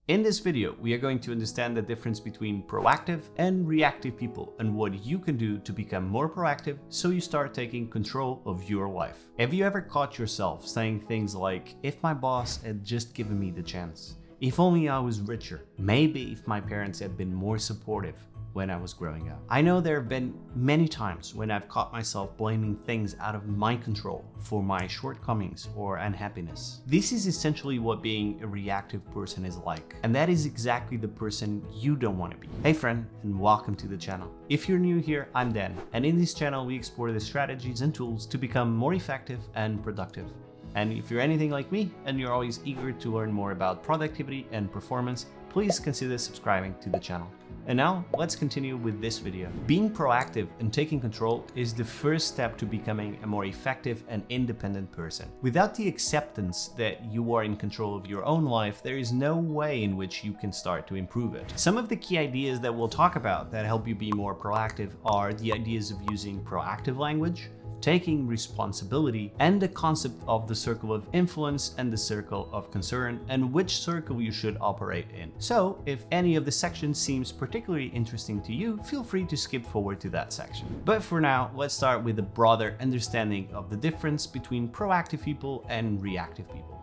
In this video, we are going to understand the difference between proactive and reactive people and what you can do to become more proactive so you start taking control of your life. Have you ever caught yourself saying things like, if my boss had just given me the chance, if only I was richer, maybe if my parents had been more supportive when I was growing up? I know there have been many times when I've caught myself blaming things out of my control for my shortcomings or unhappiness. This is essentially what being a reactive person is like, and that is exactly the person you don't want to be. Hey friend, and welcome to the channel. If you're new here, I'm Dan, and in this channel we explore the strategies and tools to become more effective and productive. And if you're anything like me and you're always eager to learn more about productivity and performance, please consider subscribing to the channel. And now let's continue with this video. Being proactive and taking control is the first step to becoming a more effective and independent person. Without the acceptance that you are in control of your own life, there is no way in which you can start to improve it. Some of the key ideas that we'll talk about that help you be more proactive are the ideas of using proactive language, taking responsibility, and the concept of the circle of influence and the circle of concern, and which circle you should operate in. So if any of the sections seems particularly interesting to you, feel free to skip forward to that section. But for now, let's start with a broader understanding of the difference between proactive people and reactive people.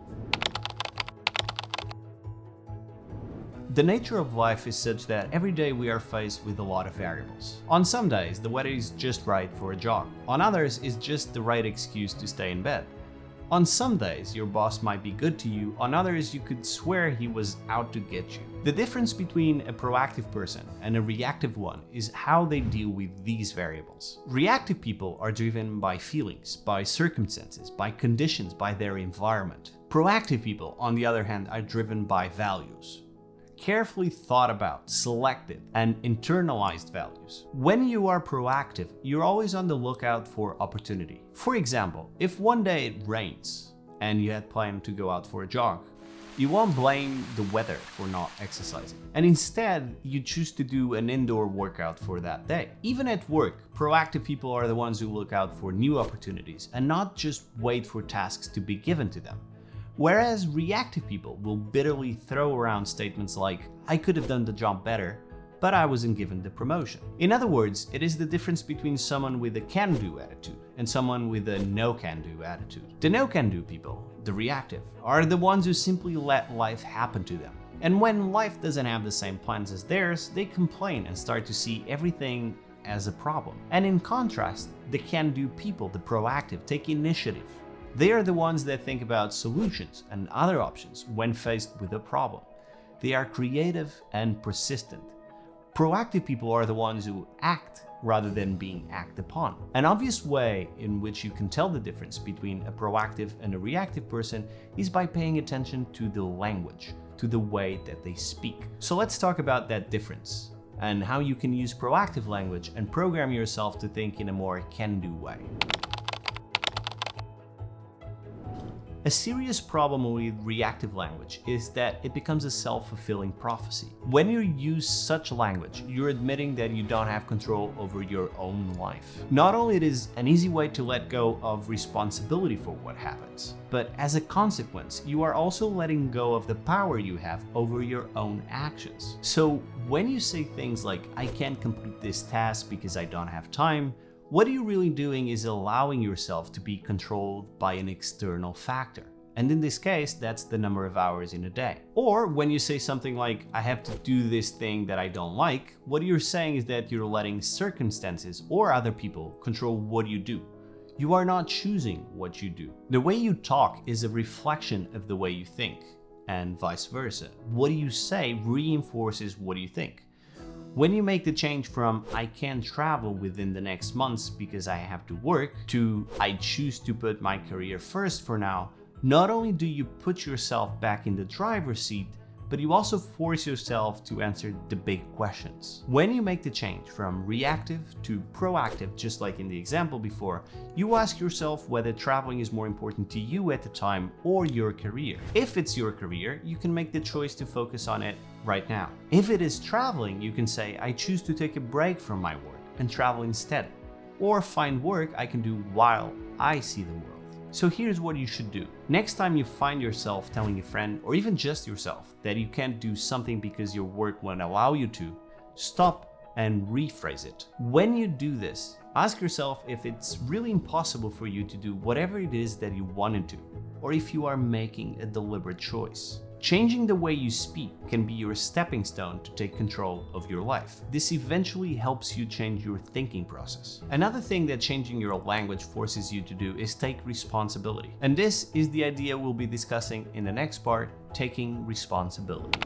The nature of life is such that every day we are faced with a lot of variables. On some days, the weather is just right for a jog. On others, it's just the right excuse to stay in bed. On some days, your boss might be good to you. On others, you could swear he was out to get you. The difference between a proactive person and a reactive one is how they deal with these variables. Reactive people are driven by feelings, by circumstances, by conditions, by their environment. Proactive people, on the other hand, are driven by values. Carefully thought about, selected, and internalized values. When you are proactive, you're always on the lookout for opportunity. For example, if one day it rains and you had planned to go out for a jog, you won't blame the weather for not exercising. And instead, you choose to do an indoor workout for that day. Even at work, proactive people are the ones who look out for new opportunities and not just wait for tasks to be given to them. Whereas reactive people will bitterly throw around statements like, I could have done the job better, but I wasn't given the promotion. In other words, it is the difference between someone with a can-do attitude and someone with a no-can-do attitude. The no-can-do people, the reactive, are the ones who simply let life happen to them. And when life doesn't have the same plans as theirs, they complain and start to see everything as a problem. And in contrast, the can-do people, the proactive, take initiative. They are the ones that think about solutions and other options when faced with a problem. They are creative and persistent. Proactive people are the ones who act rather than being acted upon. An obvious way in which you can tell the difference between a proactive and a reactive person is by paying attention to the language, to the way that they speak. So let's talk about that difference and how you can use proactive language and program yourself to think in a more can-do way. A serious problem with reactive language is that it becomes a self-fulfilling prophecy. When you use such language, you're admitting that you don't have control over your own life. Not only it is an easy way to let go of responsibility for what happens, but as a consequence, you are also letting go of the power you have over your own actions. So when you say things like, I can't complete this task because I don't have time, what you're really doing is allowing yourself to be controlled by an external factor. And in this case, that's the number of hours in a day. Or when you say something like, I have to do this thing that I don't like, what you're saying is that you're letting circumstances or other people control what you do. You are not choosing what you do. The way you talk is a reflection of the way you think, and vice versa. What you say reinforces what you think. When you make the change from I can't travel within the next months because I have to work to I choose to put my career first for now, not only do you put yourself back in the driver's seat, but you also force yourself to answer the big questions. When you make the change from reactive to proactive, just like in the example before, you ask yourself whether traveling is more important to you at the time or your career. If it's your career, you can make the choice to focus on it right now. If it is traveling, you can say, I choose to take a break from my work and travel instead, or find work I can do while I see the world. So here's what you should do. Next time you find yourself telling a friend, or even just yourself, that you can't do something because your work won't allow you to, stop and rephrase it. When you do this, ask yourself if it's really impossible for you to do whatever it is that you wanted to, or if you are making a deliberate choice. Changing the way you speak can be your stepping stone to take control of your life. This eventually helps you change your thinking process. Another thing that changing your language forces you to do is take responsibility. And this is the idea we'll be discussing in the next part, taking responsibility.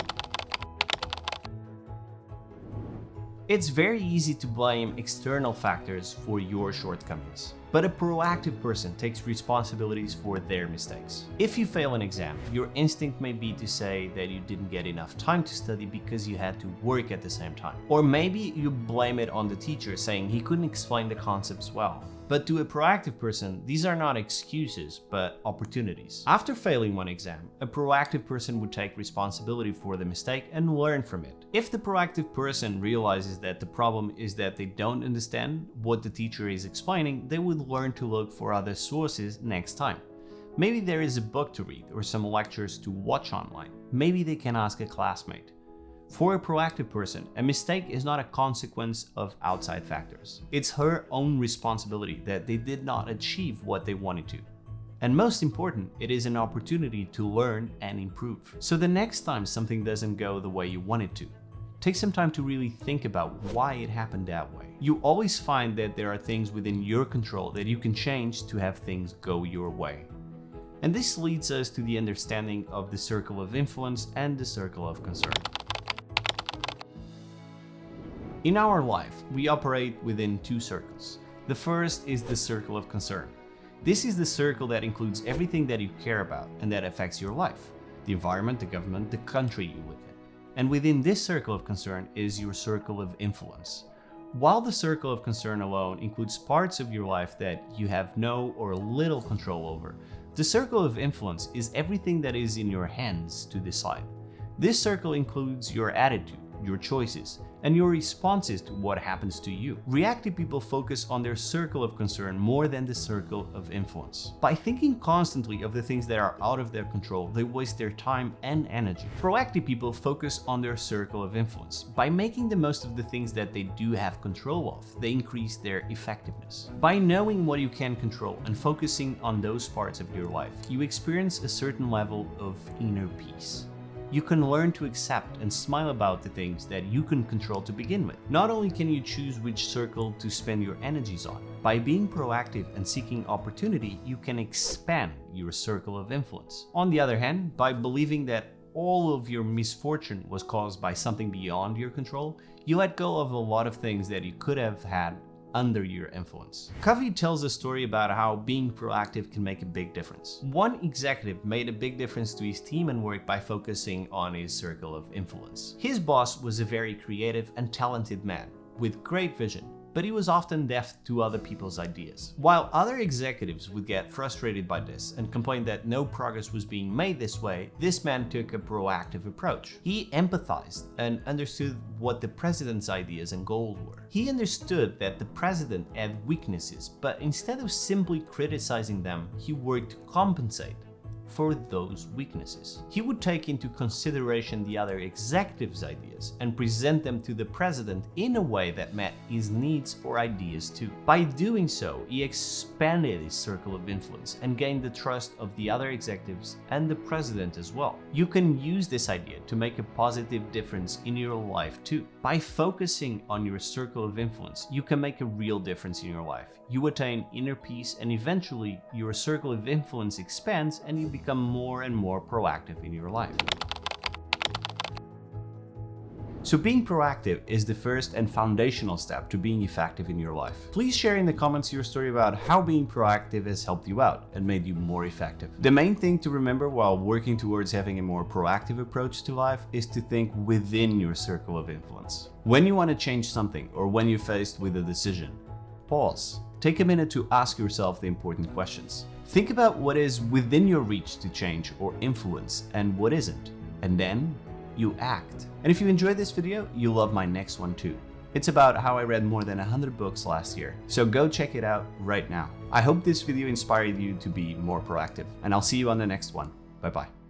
It's very easy to blame external factors for your shortcomings, but a proactive person takes responsibilities for their mistakes. If you fail an exam, your instinct may be to say that you didn't get enough time to study because you had to work at the same time. Or maybe you blame it on the teacher, saying he couldn't explain the concepts well. But to a proactive person, these are not excuses, but opportunities. After failing one exam, a proactive person would take responsibility for the mistake and learn from it. If the proactive person realizes that the problem is that they don't understand what the teacher is explaining, they would learn to look for other sources next time. Maybe there is a book to read or some lectures to watch online. Maybe they can ask a classmate. For a proactive person, a mistake is not a consequence of outside factors. It's her own responsibility that they did not achieve what they wanted to. And most important, it is an opportunity to learn and improve. So the next time something doesn't go the way you want it to, take some time to really think about why it happened that way. You always find that there are things within your control that you can change to have things go your way. And this leads us to the understanding of the circle of influence and the circle of concern. In our life, we operate within two circles. The first is the circle of concern. This is the circle that includes everything that you care about and that affects your life: the environment, the government, the country you live in. And within this circle of concern is your circle of influence. While the circle of concern alone includes parts of your life that you have no or little control over, the circle of influence is everything that is in your hands to decide. This circle includes your attitude, your choices, and your responses to what happens to you. Reactive people focus on their circle of concern more than the circle of influence. By thinking constantly of the things that are out of their control, they waste their time and energy. Proactive people focus on their circle of influence. By making the most of the things that they do have control of, they increase their effectiveness. By knowing what you can control and focusing on those parts of your life, you experience a certain level of inner peace. You can learn to accept and smile about the things that you can control to begin with. Not only can you choose which circle to spend your energies on, by being proactive and seeking opportunity, you can expand your circle of influence. On the other hand, by believing that all of your misfortune was caused by something beyond your control, you let go of a lot of things that you could have had under your influence. Covey tells a story about how being proactive can make a big difference. One executive made a big difference to his team and work by focusing on his circle of influence. His boss was a very creative and talented man with great vision, but he was often deaf to other people's ideas. While other executives would get frustrated by this and complain that no progress was being made this way, this man took a proactive approach. He empathized and understood what the president's ideas and goals were. He understood that the president had weaknesses, but instead of simply criticizing them, he worked to compensate for those weaknesses. He would take into consideration the other executives' ideas and present them to the president in a way that met his needs or ideas too. By doing so, he expanded his circle of influence and gained the trust of the other executives and the president as well. You can use this idea to make a positive difference in your life too. By focusing on your circle of influence, you can make a real difference in your life. You attain inner peace, and eventually your circle of influence expands and you become more and more proactive in your life. So being proactive is the first and foundational step to being effective in your life. Please share in the comments your story about how being proactive has helped you out and made you more effective. The main thing to remember while working towards having a more proactive approach to life is to think within your circle of influence. When you want to change something or when you're faced with a decision, pause. Take a minute to ask yourself the important questions. Think about what is within your reach to change or influence and what isn't, and then you act. And if you enjoyed this video, you'll love my next one too. It's about how I read more than 100 books last year, so go check it out right now. I hope this video inspired you to be more proactive, and I'll see you on the next one. Bye bye.